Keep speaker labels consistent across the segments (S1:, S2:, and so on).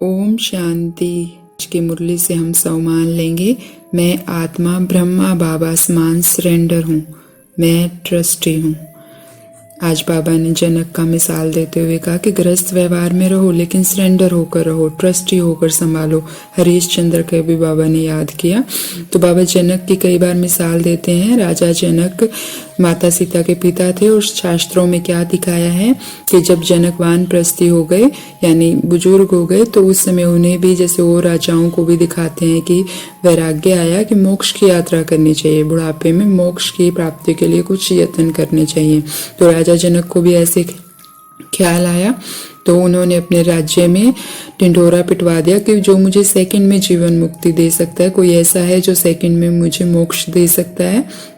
S1: ओम शांति। आज की मुरली से हम सम्मान लेंगे। मैं आत्मा ब्रह्मा बाबा समान सरेंडर हूँ। मैं ट्रस्टी हूँ। आज बाबा ने जनक का मिसाल देते हुए कहा कि गृहस्थ व्यवहार में रहो लेकिन सरेंडर होकर रहो, ट्रस्टी होकर संभालो। हरीश चंद्र का भी बाबा ने याद किया। तो बाबा जनक की कई बार मिसाल देते हैं। राजा जनक माता सीता के पिता थे और शास्त्रों में क्या दिखाया है कि जब जनक वानप्रस्थी हो गए यानी बुजुर्ग हो गए तो उस समय उन्हें भी जैसे और राजाओं को भी दिखाते हैं कि वैराग्य आया कि मोक्ष की यात्रा करनी चाहिए, बुढ़ापे में मोक्ष की प्राप्ति के लिए कुछ यत्न करने चाहिए। तो राजा जनक को भी ऐसे ख्याल आया तो उन्होंने अपने राज्य में ढिंढोरा पिटवा दिया कि जो मुझे सेकंड में जीवन मुक्ति दे सकता है, कोई ऐसा है जो सेकंड में मुझे मोक्ष दे सकता है।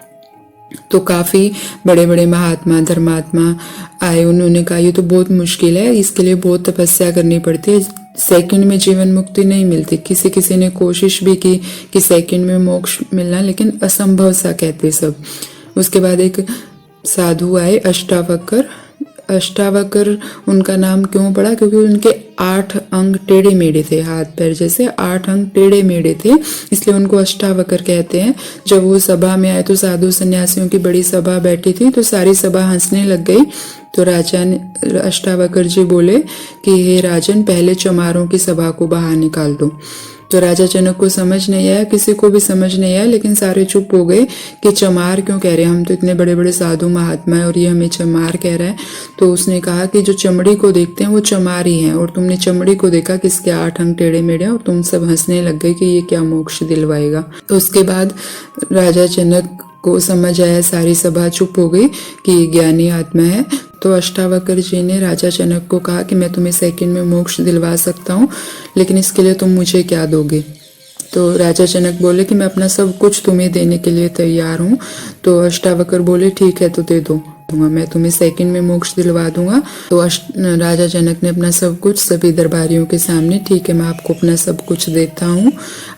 S1: तो काफी बड़े बड़े महात्मा धर्मात्मा आए। उन्होंने कहा ये तो बहुत मुश्किल है, इसके लिए बहुत तपस्या करनी पड़ती है, सेकंड में जीवन मुक्ति नहीं मिलती। किसी किसी ने कोशिश भी की कि सेकंड में मोक्ष मिलना, लेकिन असंभव सा कहते सब। उसके बाद एक साधु आए अष्टावक्र। अष्टावक्र उनका नाम क्यों पड़ा? क्योंकि उनके 8 अंग टेढ़े मेढ़े थे, हाथ पैर जैसे 8 अंग टेढ़े मेढ़े थे, इसलिए उनको अष्टावक्र कहते हैं। जब वो सभा में आए तो साधु सन्यासियों की बड़ी सभा बैठी थी, तो सारी सभा हंसने लग गई। तो राजा ने अष्टावक्र जी बोले कि हे राजन, पहले चमारों की सभा को बाहर निकाल दो। तो राजा जनक को समझ नहीं आया, किसी को भी समझ नहीं आया, लेकिन सारे चुप हो गए कि चमार क्यों कह रहे हैं, हम तो इतने बड़े बड़े साधु महात्मा है और ये हमें चमार कह रहा है। तो उसने कहा कि जो चमड़ी को देखते हैं वो चमार ही हैं, और तुमने चमड़ी को देखा किसके 8 अंग टेढ़े मेढ़े, और तुम सब हंसने लग गए कि ये क्या मोक्ष दिलवाएगा। तो उसके बाद राजा जनक को समझ आया, सारी सभा चुप हो गई कि ये ज्ञानी आत्मा है। तो अष्टावक्र जी ने राजा जनक को कहा कि मैं तुम्हें सेकंड में मोक्ष दिलवा सकता हूँ, लेकिन इसके लिए तुम मुझे क्या दोगे? तो राजा जनक बोले कि मैं अपना सब कुछ तुम्हें देने के लिए तैयार हूँ। तो अष्टावक्र बोले ठीक है, तो दे दो, मैं तुम्हें सेकंड में मोक्ष दिलवा दूंगा। तो राजा जनक ने अपना सब कुछ सभी दरबारियों के सामने, ठीक है मैं आपको अपना सब कुछ देता हूँ,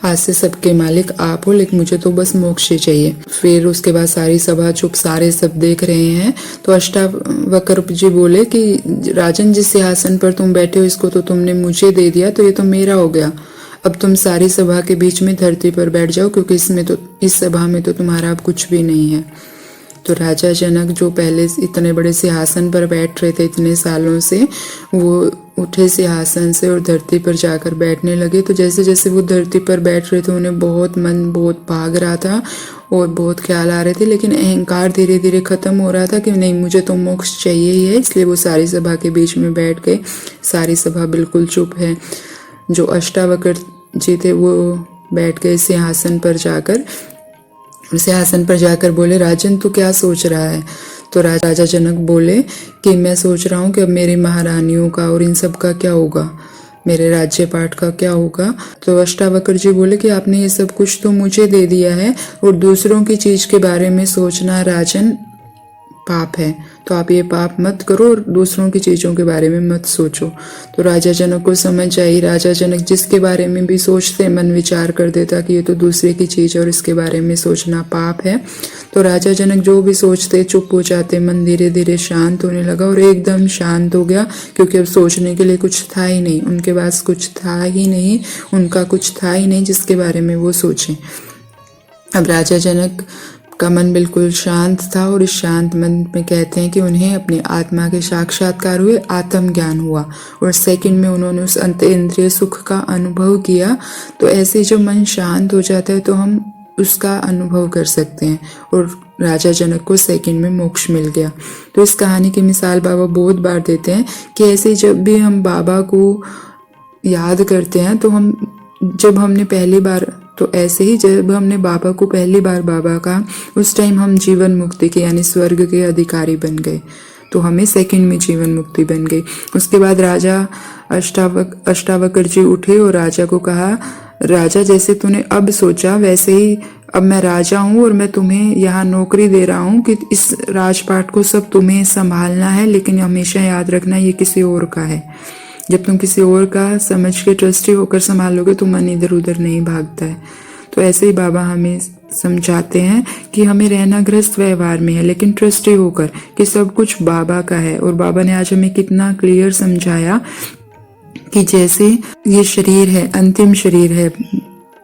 S1: आज से सबके मालिक आप हो, लेकिन मुझे तो बस मोक्ष ही चाहिए। फिर उसके बाद सारी सभा चुप, सारे सब देख रहे हैं। तो अष्टावक्र जी बोले कि राजन, जिस सिंहासन पर तुम बैठे हो इसको तो तुमने मुझे दे दिया, तो ये तो मेरा हो गया। अब तुम सारी सभा के बीच में धरती पर बैठ जाओ, क्योंकि इस सभा में तो तुम्हारा अब कुछ भी नहीं है। तो राजा जनक जो पहले इतने बड़े सिंहासन पर बैठ रहे थे इतने सालों से, वो उठे सिंहासन से और धरती पर जाकर बैठने लगे। तो जैसे जैसे वो धरती पर बैठ रहे थे उन्हें मन बहुत भाग रहा था और बहुत ख्याल आ रहे थे, लेकिन अहंकार धीरे धीरे खत्म हो रहा था कि नहीं, मुझे तो मोक्ष चाहिए ही है। इसलिए वो सारी सभा के बीच में बैठ गए। सारी सभा बिल्कुल चुप है। जो अष्टावक्र जी थे वो बैठ गए सिंहासन पर जाकर बोले, राजन तू क्या सोच रहा है? तो राजा जनक बोले कि मैं सोच रहा हूँ कि अब मेरी महारानियों का और इन सब का क्या होगा, मेरे राज्य पाठ का क्या होगा। तो अष्टावक्र जी बोले कि आपने ये सब कुछ तो मुझे दे दिया है, और दूसरों की चीज के बारे में सोचना राजन पाप है, तो आप ये पाप मत करो और दूसरों की चीजों के बारे में मत सोचो। तो राजा जनक को समझ आई। राजा जनक जिसके बारे में भी सोचते मन विचार कर देता कि ये तो दूसरे की चीज और इसके बारे में सोचना पाप है। तो राजा जनक जो भी सोचते चुप हो जाते, मन धीरे धीरे शांत होने लगा और एकदम शांत हो गया, क्योंकि अब सोचने के लिए कुछ था ही नहीं, उनके पास कुछ था ही नहीं, उनका कुछ था ही नहीं जिसके बारे में वो सोचें। अब राजा जनक का मन बिल्कुल शांत था, और इस शांत मन में कहते हैं कि उन्हें अपनी आत्मा के साक्षात्कार हुए, आत्मज्ञान हुआ, और सेकंड में उन्होंने उस अंत इंद्रिय सुख का अनुभव किया। तो ऐसे जब मन शांत हो जाता है तो हम उसका अनुभव कर सकते हैं, और राजा जनक को सेकंड में मोक्ष मिल गया। तो इस कहानी की मिसाल बाबा बहुत बार देते हैं कि ऐसे जब भी हम बाबा को याद करते हैं तो जब हमने पहली बार, तो ऐसे ही जब हमने बाबा को पहली बार बाबा का, उस टाइम हम जीवन मुक्ति के यानी स्वर्ग के अधिकारी बन गए, तो हमें सेकंड में जीवन मुक्ति बन गई। उसके बाद राजा अष्टावक्र जी उठे और राजा को कहा, राजा जैसे तूने अब सोचा वैसे ही अब मैं राजा हूँ और मैं तुम्हें यहाँ नौकरी दे रहा हूँ कि इस राजपाट को सब तुम्हें संभालना है, लेकिन हमेशा याद रखना ये किसी और का है। जब तुम किसी और का समझ के ट्रस्टी होकर संभालोगे तो मन इधर उधर नहीं भागता है। तो ऐसे ही बाबा हमें समझाते हैं कि हमें रहना गृहस्थ व्यवहार में है, लेकिन ट्रस्टी होकर कि सब कुछ बाबा का है। और बाबा ने आज हमें कितना क्लियर समझाया कि जैसे ये शरीर है, अंतिम शरीर है,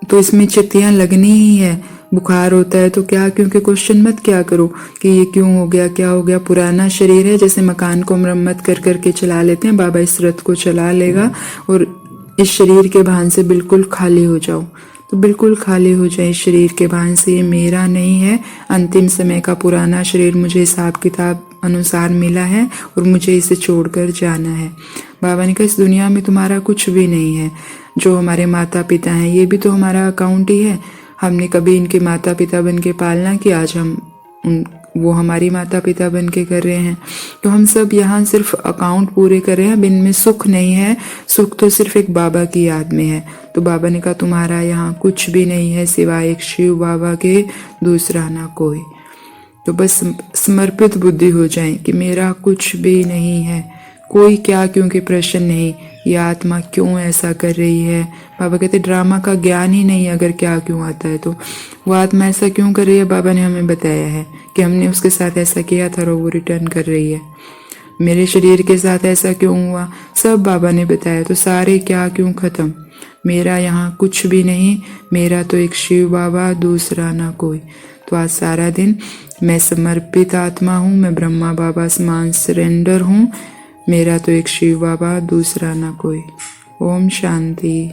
S1: तो इसमें चित्तियां लगनी ही है। बुखार होता है तो क्या, क्योंकि क्वेश्चन मत क्या करो कि ये क्यों हो गया, क्या हो गया। पुराना शरीर है, जैसे मकान को मरम्मत कर करके चला लेते हैं, बाबा इस रथ को चला लेगा। और इस शरीर के भान से बिल्कुल खाली हो जाओ, तो बिल्कुल खाली हो जाए इस शरीर के भान से। ये मेरा नहीं है, अंतिम समय का पुराना शरीर मुझे हिसाब किताब अनुसार मिला है और मुझे इसे छोड़कर जाना है। बाबा ने कहा इस दुनिया में तुम्हारा कुछ भी नहीं है। जो हमारे माता पिता हैं, ये भी तो हमारा अकाउंट ही है। हमने कभी इनके माता पिता बन के पालना कि आज वो हमारी माता पिता बन के कर रहे हैं। तो हम सब यहाँ सिर्फ अकाउंट पूरे कर रहे हैं। अब इनमें सुख नहीं है, सुख तो सिर्फ एक बाबा की याद में है। तो बाबा ने कहा तुम्हारा यहाँ कुछ भी नहीं है सिवाय एक शिव बाबा के, दूसरा ना कोई। तो बस समर्पित बुद्धि हो जाए कि मेरा कुछ भी नहीं है, कोई क्या क्यों के प्रश्न नहीं, ये आत्मा क्यों ऐसा कर रही है। बाबा कहते ड्रामा का ज्ञान ही नहीं अगर क्या क्यों आता है तो वो आत्मा ऐसा क्यों कर रही है। बाबा ने हमें बताया है कि हमने उसके साथ ऐसा किया था और वो रिटर्न कर रही है। मेरे शरीर के साथ ऐसा क्यों हुआ, सब बाबा ने बताया। तो सारे क्या क्यों खत्म, मेरा यहाँ कुछ भी नहीं, मेरा तो एक शिव बाबा, दूसरा ना कोई। तो आज सारा दिन मैं समर्पित आत्मा हूँ, मैं ब्रह्मा बाबा समान सरेंडर हूँ, मेरा तो एक शिव बाबा, दूसरा ना कोई। ओम शांति।